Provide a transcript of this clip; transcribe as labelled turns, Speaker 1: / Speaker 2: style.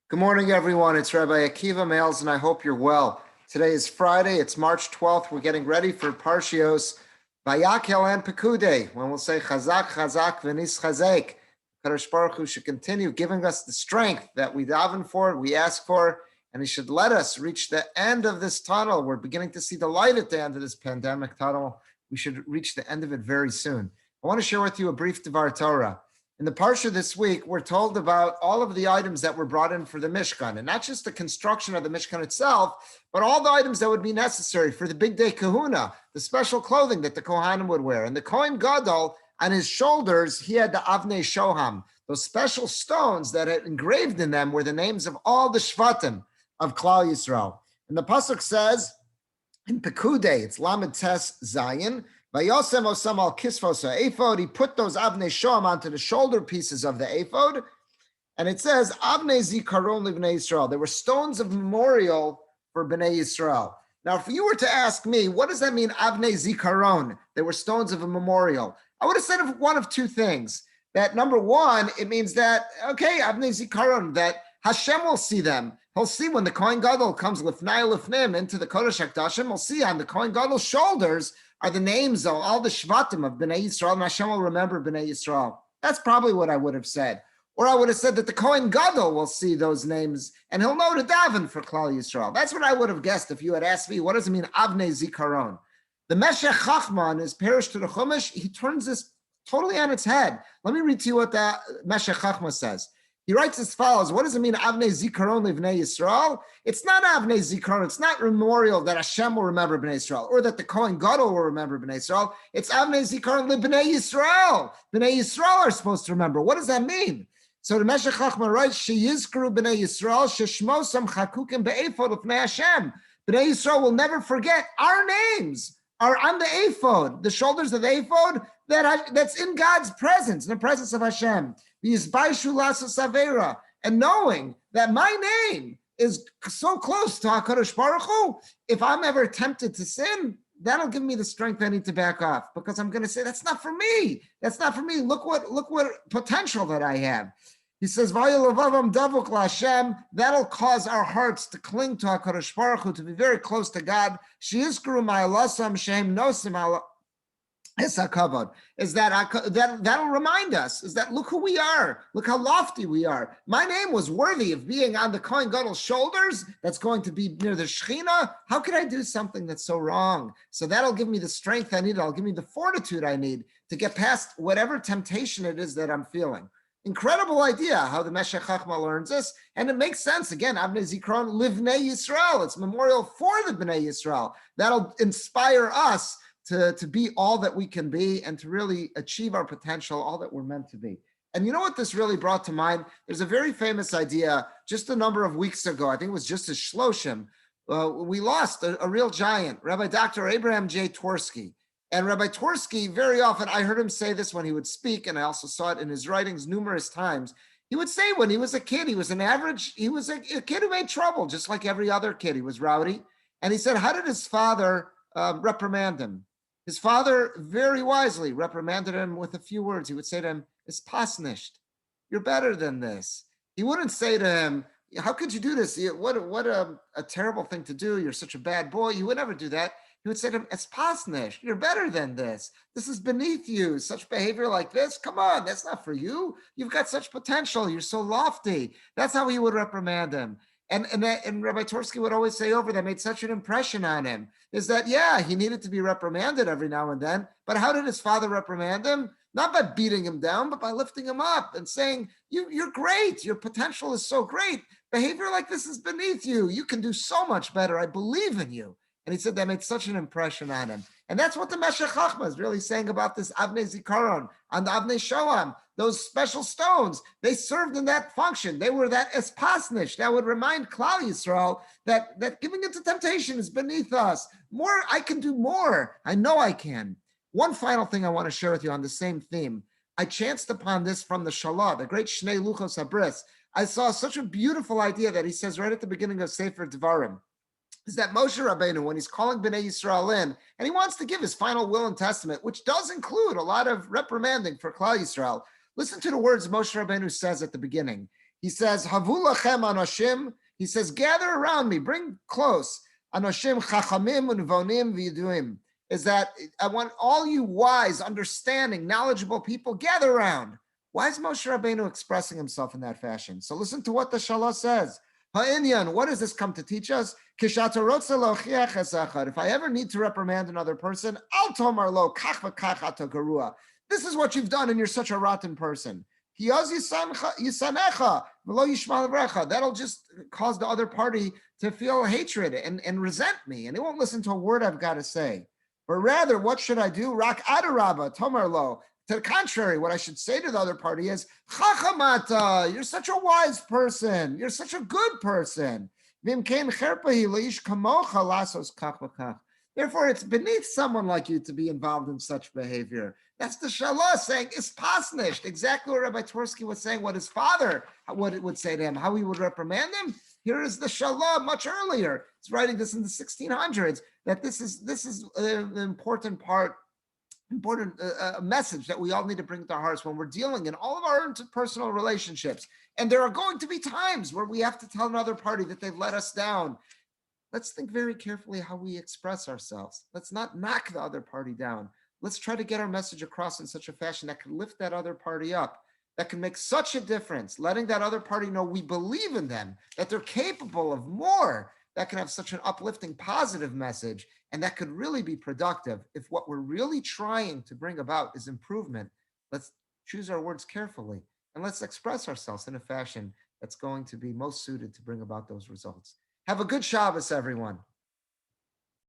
Speaker 1: Good morning, everyone. It's Rabbi Akiva Males, and I hope you're well. Today is Friday. It's March 12th. We're getting ready for Parshas Vayakhel-Pekudei, when we'll say Chazak, Chazak, V'nis Chazek. Kadosh Baruch Hu should continue giving us the strength that we daven for, we ask for, and He should let us reach the end of this tunnel. We're beginning to see the light at the end of this pandemic tunnel. We should reach the end of it very soon. I want to share with you a brief Devar Torah. In the Parsha this week, we're told about all of the items that were brought in for the Mishkan, and not just the construction of the Mishkan itself, but all the items that would be necessary for the big day kahuna, the special clothing that the Kohanim would wear. And the Kohen Gadol, on his shoulders, he had the Avnei Shoham, those special stones that had engraved in them were the names of all the Shvatim of Klal Yisrael. And the Pasuk says, in Pekudei, it's Lamed Tes Zayin, Vayosem osam al kisvos ha'ephod. He put those avnei shoam onto the shoulder pieces of the ephod, and it says avnei zikaron livnei Yisrael. There were stones of memorial for Bnei Yisrael. Now, if you were to ask me, what does that mean, avnei zikaron? There were stones of a memorial. I would have said one of two things. That number one, it means that avnei zikaron, that Hashem will see them. He'll see when the Kohen Gadol comes lifnai lifnim into the Kodesh HaKodashim. He'll see on the Kohen Gadol's shoulders are the names of all the Shvatim of Bnei Yisrael, and Hashem will remember Bnei Yisrael. That's probably what I would have said. Or I would have said that the Kohen Gadol will see those names, and he'll know to daven for Klal Yisrael. That's what I would have guessed if you had asked me, what does it mean, Avnei Zikaron? The Meshech Chachma, in his Perish to the Chumash, he turns this totally on its head. Let me read to you what the Meshech Chachma says. He writes as follows: what does it mean, Avnei Zikaron Livnei Yisrael? It's not Avnei Zikaron, it's not memorial that Hashem will remember Bnei Yisrael, or that the Kohen Gadol will remember Bnei Yisrael. It's Avnei Zikaron Livnei Yisrael. Bnei Yisrael are supposed to remember. What does that mean? So the Meshech Chachma writes, Sheyizkru Bnei Yisrael, Sheshmosam Chakukim Be'ephod Ufnei Hashem. Bnei Yisrael will never forget our names are on the ephod, the shoulders of the ephod, that's in God's presence, in the presence of Hashem. And knowing that my name is so close to HaKadosh Baruch Hu, if I'm ever tempted to sin, that'll give me the strength I need to back off, because I'm going to say, that's not for me. That's not for me. Look what potential that I have. He says, that'll cause our hearts to cling to HaKadosh Baruch Hu, to be very close to God. Is that'll remind us, is that look who we are, look how lofty we are. My name was worthy of being on the Kohen Gadol's shoulders, that's going to be near the Shekhinah. How could I do something that's so wrong? So that'll give me the strength I need, it'll give me the fortitude I need to get past whatever temptation it is that I'm feeling. Incredible idea how the Meshech Chachma learns this, and it makes sense. Again, Avnei Zikaron Livnei Yisrael, it's memorial for the Bnei Yisrael. That'll inspire us to be all that we can be and to really achieve our potential, all that we're meant to be. And you know what this really brought to mind? There's a very famous idea just a number of weeks ago, I think it was just a Shloshim, we lost a real giant, Rabbi Dr. Abraham J. Twersky. And Rabbi Twersky, very often, I heard him say this when he would speak, and I also saw it in his writings numerous times. He would say when he was a kid, he was a kid who made trouble, just like every other kid. He was rowdy. And he said, how did his father reprimand him? His father very wisely reprimanded him with a few words. He would say to him, "Es pasnisht, you're better than this." He wouldn't say to him, "How could you do this? What a terrible thing to do. You're such a bad boy." He would never do that. He would say to him, "Es pasnisht, you're better than this. This is beneath you. Such behavior like this, come on, that's not for you. You've got such potential. You're so lofty." That's how he would reprimand him. And Rabbi Twersky would always say over that made such an impression on him, is that, yeah, he needed to be reprimanded every now and then, but how did his father reprimand him? Not by beating him down, but by lifting him up and saying, you're great, your potential is so great, behavior like this is beneath you, you can do so much better, I believe in you. And he said that made such an impression on him. And that's what the Meshech Chachma is really saying about this Avnei Zikaron, on the Avnei Shoam, those special stones, they served in that function. They were that espasnish, that would remind Klal Yisrael that giving into temptation is beneath us. More, I can do more. I know I can. One final thing I want to share with you on the same theme. I chanced upon this from the Shalah, the great Shnei Luchos Habris. I saw such a beautiful idea that he says right at the beginning of Sefer Devarim, is that Moshe Rabbeinu, when he's calling Bnei Yisrael in, and he wants to give his final will and testament, which does include a lot of reprimanding for Klal Yisrael, listen to the words Moshe Rabbeinu says at the beginning. He says, Havu lachem anoshim. He says, gather around me, bring close. Anoshim chachamim unvonim v'yiduim. Is that I want all you wise, understanding, knowledgeable people gather around. Why is Moshe Rabbeinu expressing himself in that fashion? So listen to what the Shalah says. Ha'inyan, what does this come to teach us? If I ever need to reprimand another person, I'll tomar lo kach v'kach ato garua. This is what you've done, and you're such a rotten person. That'll just cause the other party to feel hatred and resent me, and they won't listen to a word I've got to say. But rather, what should I do? Rak adarabba, tomar lo. To the contrary, what I should say to the other party is, Chachamata, you're such a wise person. You're such a good person. Therefore, it's beneath someone like you to be involved in such behavior. That's the Shalah saying, it's pasnished. Exactly what Rabbi Twersky was saying, what his father would say to him, how he would reprimand him. Here is the Shalah much earlier. He's writing this in the 1600s, that this is an important message that we all need to bring to our hearts when we're dealing in all of our interpersonal relationships. And there are going to be times where we have to tell another party that they've let us down. Let's think very carefully how we express ourselves. Let's not knock the other party down. Let's try to get our message across in such a fashion that can lift that other party up, that can make such a difference, letting that other party know we believe in them, that they're capable of more. That can have such an uplifting, positive message, and that could really be productive. If what we're really trying to bring about is improvement, let's choose our words carefully, and let's express ourselves in a fashion that's going to be most suited to bring about those results. Have a good Shabbos, everyone.